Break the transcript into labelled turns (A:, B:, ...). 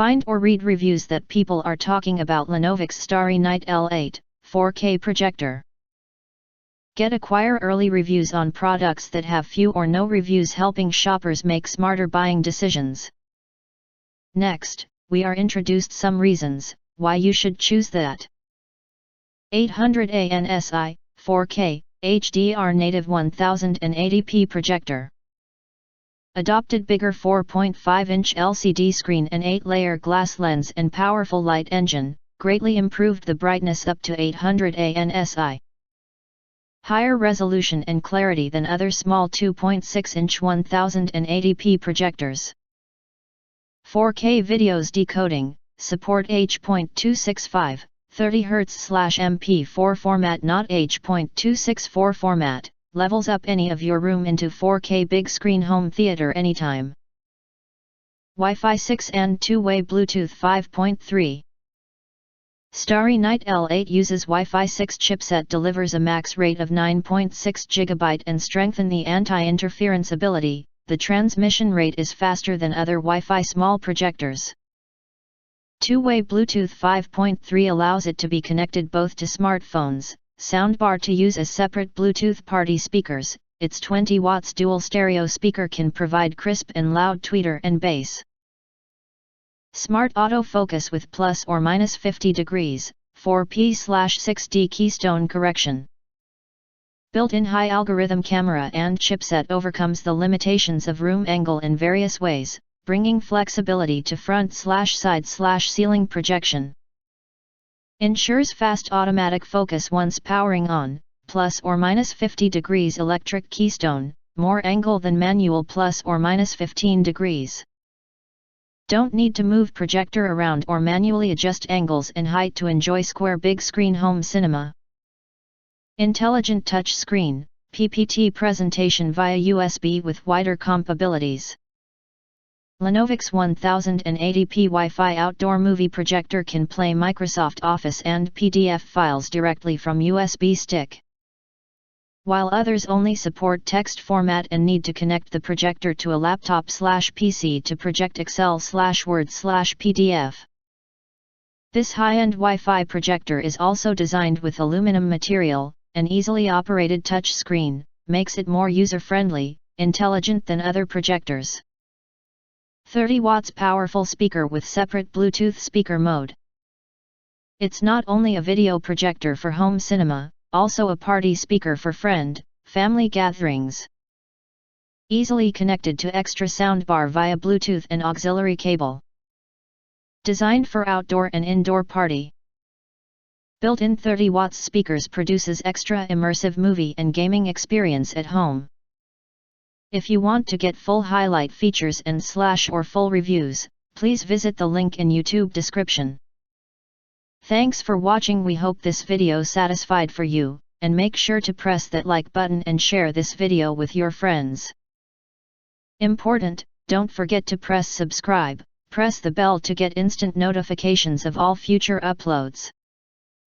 A: Find or read reviews that people are talking about Lonnovix Starry Night L8, 4K projector. Acquire early reviews on products that have few or no reviews, helping shoppers make smarter buying decisions. Next, we are introduced some reasons why you should choose that 800 ANSI, 4K, HDR native 1080p projector. Adopted bigger 4.5-inch LCD screen and 8-layer glass lens and powerful light engine, greatly improved the brightness up to 800 ANSI. Higher resolution and clarity than other small 2.6-inch 1080p projectors. 4K videos decoding, support H.265, 30Hz/MP4 format, not H.264 format, levels up any of your room into 4K big screen home theater anytime. Wi-Fi 6 and 2-way Bluetooth 5.3. Starry Night L8 uses Wi-Fi 6 chipset, delivers a max rate of 9.6 GB and strengthen the anti-interference ability. The transmission rate is faster than other Wi-Fi small projectors. 2-way Bluetooth 5.3 allows it to be connected both to smartphones, soundbar to use as separate Bluetooth party speakers. Its 20 watts dual stereo speaker can provide crisp and loud tweeter and bass. Smart autofocus with plus or minus 50 degrees, 4P/6D Keystone correction. Built-in high algorithm camera and chipset overcomes the limitations of room angle in various ways, bringing flexibility to front/side/ceiling projection. Ensures fast automatic focus once powering on, plus or minus 50 degrees electric Keystone, more angle than manual plus or minus 15 degrees. Don't need to move projector around or manually adjust angles and height to enjoy square big screen home cinema. Intelligent touch screen, PPT presentation via USB with wider compabilities. Lonnovix 1080p Wi-Fi outdoor movie projector can play Microsoft Office and PDF files directly from USB stick. While others only support text format and need to connect the projector to a laptop/PC to project Excel/Word/PDF. This high-end Wi-Fi projector is also designed with aluminum material. An easily operated touch screen makes it more user-friendly, intelligent than other projectors. 30 watts powerful speaker with separate Bluetooth speaker mode. It's not only a video projector for home cinema, also a party speaker for family gatherings. Easily connected to extra soundbar via Bluetooth and auxiliary cable. Designed for outdoor and indoor party. Built-in 30 watts speakers produces extra immersive movie and gaming experience at home. If you want to get full highlight features and or full reviews, please visit the link in YouTube description. Thanks for watching. We hope this video satisfied for you, and make sure to press that like button and share this video with your friends. Important, don't forget to press subscribe, press the bell to get instant notifications of all future uploads.